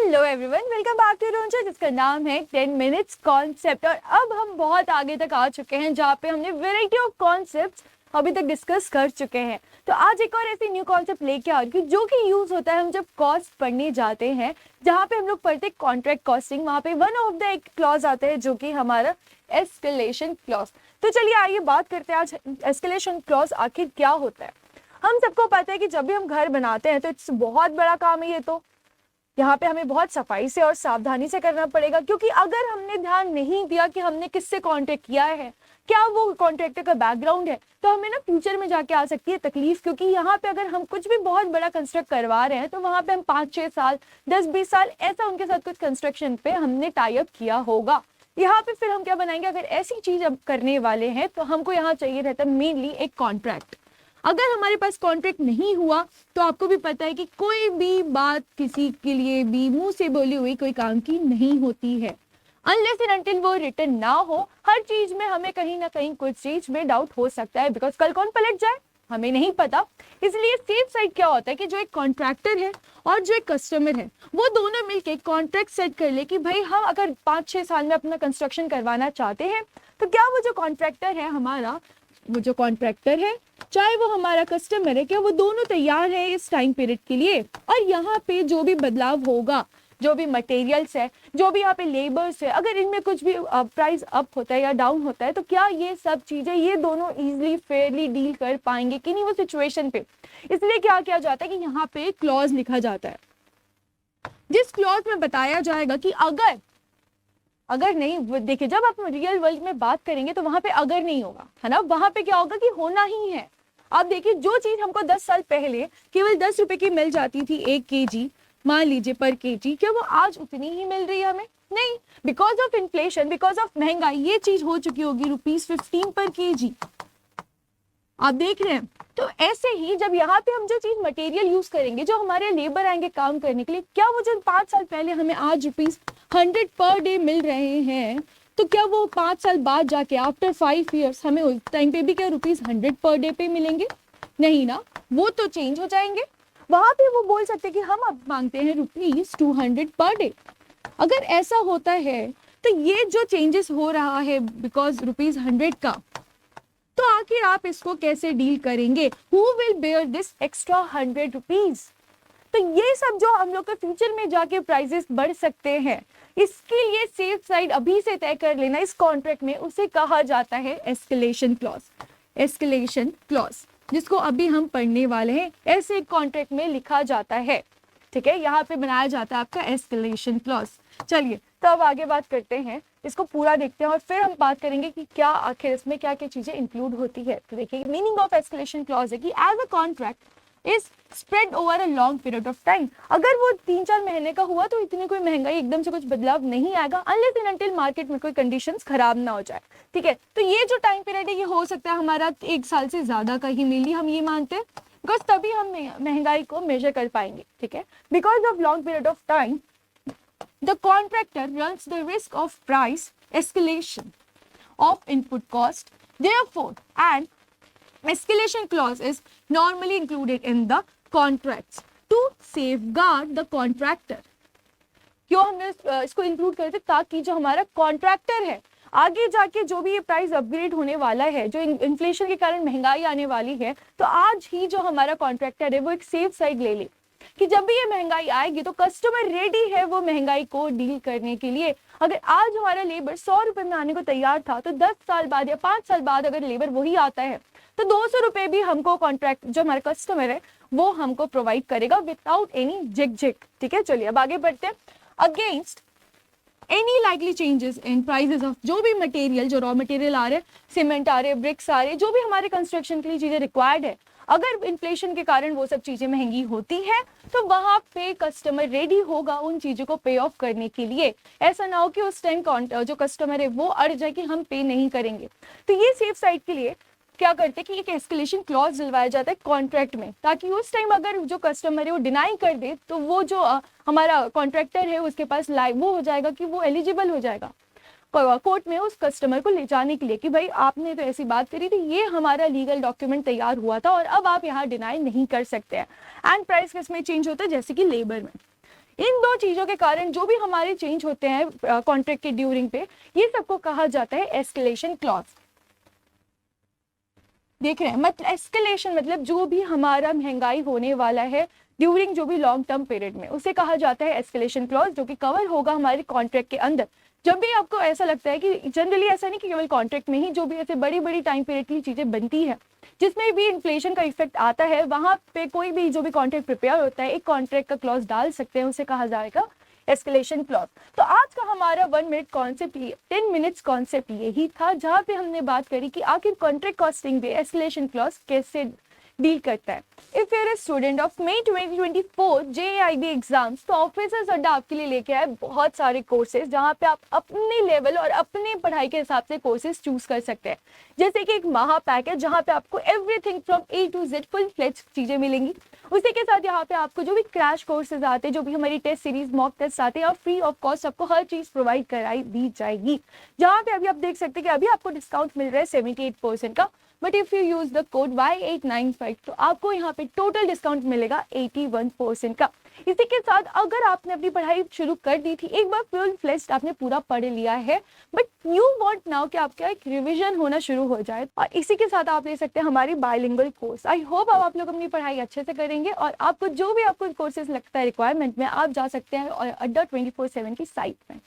Hello everyone, welcome back to रोंचा जिसका नाम है 10 मिनट्स कॉन्सेप्ट। और अब हम बहुत आगे तक आ चुके हैं जहाँ पे हमने वेराइटी ऑफ कॉन्सेप्ट्स अभी तक डिस्कस कर चुके हैं। तो आज एक और ऐसी न्यू कॉन्सेप्ट लेके आ रही हूँ जो कि यूज होता है हम जब कॉस्ट पढ़ने जाते हैं, जहाँ पे हम लोग पढ़ते हैं कॉन्ट्रैक्ट कॉस्टिंग। वहाँ पे वन ऑफ द एक क्लॉज आता है जो कि हमारा एस्केलेशन क्लॉज। तो चलिए आइए बात करते हैं आज एस्केलेशन क्लॉज आखिर क्या होता है। हम सबको पता है कि जब भी हम घर बनाते हैं तो इट्स बहुत बड़ा काम है ये। तो यहाँ पे हमें बहुत सफाई से और सावधानी से करना पड़ेगा, क्योंकि अगर हमने ध्यान नहीं दिया कि हमने किससे कॉन्ट्रैक्ट किया है, क्या वो कॉन्ट्रैक्टर का बैकग्राउंड है, तो हमें ना फ्यूचर में जाके आ सकती है तकलीफ। क्योंकि यहाँ पे अगर हम कुछ भी बहुत बड़ा कंस्ट्रक्ट करवा रहे हैं तो वहाँ पे हम 5-6 साल 10-20 साल ऐसा उनके साथ कुछ कंस्ट्रक्शन पे हमने टाई अप किया होगा। यहाँ पे फिर हम क्या बनाएंगे, अगर ऐसी चीज अब करने वाले हैं तो हमको यहाँ चाहिए रहता है मेनली एक कॉन्ट्रैक्ट। अगर हमारे पास कॉन्ट्रैक्ट नहीं हुआ तो आपको भी पता है कि कोई भी बात किसी के लिए भी मुंह से बोली हुई कोई काम की नहीं होती है, अनलेस एंड अनटिल वो रिटर्न ना हो। हर चीज में हमें कहीं ना कहीं कुछ चीज में डाउट हो सकता है, बिकॉज कल कौन पलट जाए हमें नहीं पता। इसलिए सेफ साइड क्या होता है कि जो एक कॉन्ट्रैक्टर है और जो एक कस्टमर है वो दोनों मिलके कॉन्ट्रैक्ट सेट कर ले कि भाई हम अगर 5-6 साल में अपना कंस्ट्रक्शन करवाना चाहते हैं तो क्या वो जो कॉन्ट्रैक्टर है हमारा, वो जो कॉन्ट्रैक्टर है चाहे वो हमारा कस्टमर है, क्या वो दोनों तैयार है इस टाइम पीरियड के लिए। और यहाँ पे जो भी बदलाव होगा, जो भी मटेरियल्स है, जो भी यहाँ पे लेबर्स है, अगर इनमें कुछ भी प्राइस अप होता है या डाउन होता है तो क्या ये सब चीजें ये दोनों इजीली फेयरली डील कर पाएंगे कि नहीं वो सिचुएशन पे। इसलिए क्या किया जाता है कि यहाँ पे क्लॉज लिखा जाता है, जिस क्लॉज में बताया जाएगा कि अगर नहीं, देखिए जब आप रियल वर्ल्ड में बात करेंगे तो वहां पे अगर नहीं होगा, है ना, वहां पे क्या होगा कि होना ही है। आप देखिए जो चीज हमको 10 साल पहले केवल 10 रुपए की मिल जाती थी 1 kg, मान लीजिए पर केजी, क्या वो आज उतनी ही मिल रही है हमें? नहीं, because of inflation, because of महंगाई ये चीज हो चुकी होगी ₹15 पर केजी। आप देख रहे हैं। तो ऐसे ही जब यहाँ पे हम जो चीज मटेरियल यूज करेंगे, जो हमारे लेबर आएंगे काम करने के लिए, क्या वो जो 5 साल पहले हमें आज ₹100 पर डे मिल रहे हैं, तो क्या वो 5 साल बाद जाके आफ्टर 5 years हमें उस टाइम पे भी क्या ₹100 पर डे पे मिलेंगे? नहीं ना, वो तो चेंज हो जाएंगे। वहां पे वो बोल सकते कि हम अब मांगते हैं ₹200 पर डे। अगर ऐसा होता है तो ये जो चेंजेस हो रहा है बिकॉज ₹100 का, तो आखिर आप इसको कैसे डील करेंगे? Who will bear this extra ₹100? तो ये सब जो हम लोग के फ्यूचर में जाके प्राइसेस बढ़ सकते हैं, इसके लिए सेफ साइड अभी से तय कर लेना इस कॉन्ट्रैक्ट में, उसे कहा जाता है एस्केलेशन क्लॉज। एस्केलेशन क्लॉज जिसको अभी हम पढ़ने वाले हैं, ऐसे कॉन्ट्रैक्ट में लिखा जाता है। ठीक है, यहाँ पे बनाया जाता है आपका एस्केलेशन क्लॉज। चलिए तो अब आगे बात करते हैं, इसको पूरा देखते हैं और फिर हम बात करेंगे कि क्या आखिर इसमें क्या क्या चीजें इंक्लूड होती है। तो देखिए मीनिंग ऑफ एस्केलेशन क्लॉज है कि as a contract is spread over a long period of time. अगर वो 3-4 महीने का हुआ तो इतनी कोई महंगाई एकदम से कुछ बदलाव नहीं आएगा, अनलेस एंड अनटिल मार्केट में कोई कंडीशंस खराब ना हो जाए। ठीक है, तो ये जो टाइम पीरियड है ये हो सकता है हमारा 1 साल से ज्यादा का ही मिली, हम ये मानते हैं, बिकॉज तभी हम महंगाई को मेजर कर पाएंगे। ठीक है, because of long period of time the contractor runs the risk of price escalation of input cost. Therefore, an escalation clause is normally included in the contracts to safeguard the contractor. क्यों हमने इसको include करते, ताकि जो हमारा contractor है आगे जाके जो भी ये प्राइस अपग्रेड होने वाला है, जो इन्फ्लेशन के कारण महंगाई आने वाली है, तो आज ही जो हमारा कॉन्ट्रैक्टर है वो एक सेफ साइड ले ले कि जब भी ये महंगाई आएगी तो कस्टमर रेडी है वो महंगाई को डील करने के लिए। अगर आज हमारा लेबर 100 रुपए में आने को तैयार था, तो 10 साल बाद या 5 साल बाद अगर लेबर वही आता है तो 200 रुपए भी हमको कॉन्ट्रैक्ट जो हमारा कस्टमर है वो हमको प्रोवाइड करेगा विदाउट एनी झिक। ठीक है, चलिए अब आगे बढ़ते हैं। Against any likely changes in prices of जो भी मटेरियल, जो रॉ मटेरियल आ रहे हैं, सीमेंट आ रहे हैं, ब्रिक्स आ रहे हैं, जो भी हमारे कंस्ट्रक्शन के लिए चीजें रिक्वायर्ड है, अगर इन्फ्लेशन के कारण वो सब चीजें महंगी होती है तो वहां पे कस्टमर रेडी होगा उन चीजों को पे ऑफ करने के लिए। ऐसा ना हो कि उस टाइम जो कस्टमर है वो अड़ जाए कि हम पे नहीं करेंगे। तो ये सेफ साइड के लिए क्या करते हैं कि एक एस्केलेशन क्लॉज दिलवाया जाता है कॉन्ट्रैक्ट में, ताकि उस टाइम अगर जो कस्टमर है वो डिनाई कर दे तो वो जो हमारा कॉन्ट्रैक्टर है उसके पास वो हो जाएगा कि वो एलिजिबल हो जाएगा कोर्ट में उस कस्टमर को ले जाने के लिए कि भाई आपने तो ऐसी बात करी थी, ये हमारा लीगल डॉक्यूमेंट तैयार हुआ था और अब आप यहाँ डिनाई नहीं कर सकते हैं। एंड प्राइस किस में चेंज होता है, जैसे कि लेबर में। इन दो चीजों के कारण जो भी हमारे चेंज होते हैं कॉन्ट्रैक्ट के ड्यूरिंग पे, ये सबको कहा जाता है एस्केलेशन क्लॉज। देख रहे हैं, मतलब एस्केलेशन मतलब जो भी हमारा महंगाई होने वाला है ड्यूरिंग जो भी लॉन्ग टर्म पीरियड में, उसे कहा जाता है एस्केलेशन क्लॉज, जो कि कवर होगा हमारे कॉन्ट्रैक्ट के अंदर। जब भी आपको ऐसा लगता है कि जनरली ऐसा नहीं कि केवल कॉन्ट्रैक्ट में ही, जो भी ऐसे बड़ी बड़ी टाइम पीरियड की चीजें बनती है जिसमें भी इन्फ्लेशन का इफेक्ट आता है, वहां पे कोई भी जो भी कॉन्ट्रैक्ट प्रिपेयर होता है एक कॉन्ट्रैक्ट का क्लॉज डाल सकते हैं, उसे कहा जाएगा एस्केलेशन क्लॉज। तो आज का हमारा 1 मिनट कॉन्सेप्ट, 10 मिनट्स कॉन्सेप्ट यही था, जहां पे हमने बात करी कि आखिर कॉन्ट्रैक्ट कॉस्टिंग पे एस्केलेशन क्लॉज कैसे डील करता है। If you're a student of May 2024 JIB exams, तो ऑफिसर्स अड्डा आपके लिए लेके आए बहुत सारे कोर्सेज, जहाँ पे आप अपने लेवल और अपने पढ़ाई के हिसाब से कोर्सेज चूज कर सकते हैं। जैसे कि एक महा पैक है जहाँ पे आपको everything from A to Z full fledge चीजें मिलेंगी। उसी के साथ यहाँ पे आपको जो भी क्रैश कोर्सेज आते हैं, जो भी हमारी टेस्ट सीरीज मॉक टेस्ट आते हैं, और फ्री ऑफ कॉस्ट आपको हर चीज प्रोवाइड कराई दी जाएगी। जहाँ पे अभी आप देख सकते हैं कि अभी आपको डिस्काउंट मिल रहा है 78% का, but if you use the code Y895 तो आपको यहाँ पे टोटल डिस्काउंट मिलेगा 81% का। इसी के साथ अगर आपने अपनी पढ़ाई शुरू कर दी थी, एक बार फुल फ्लेज्ड आपने पूरा पढ़ लिया है, बट यू वांट नाउ कि आपका एक रिवीजन होना शुरू हो जाए, और इसी के साथ आप ले सकते हैं हमारी बायलिंगुअल कोर्स। आई होप अब आप लोग अपनी पढ़ाई अच्छे से करेंगे, और आपको जो भी आपको कोर्सेज लगता है रिक्वायरमेंट में, आप जा सकते हैं और अड्डा 24/7 की साइट में।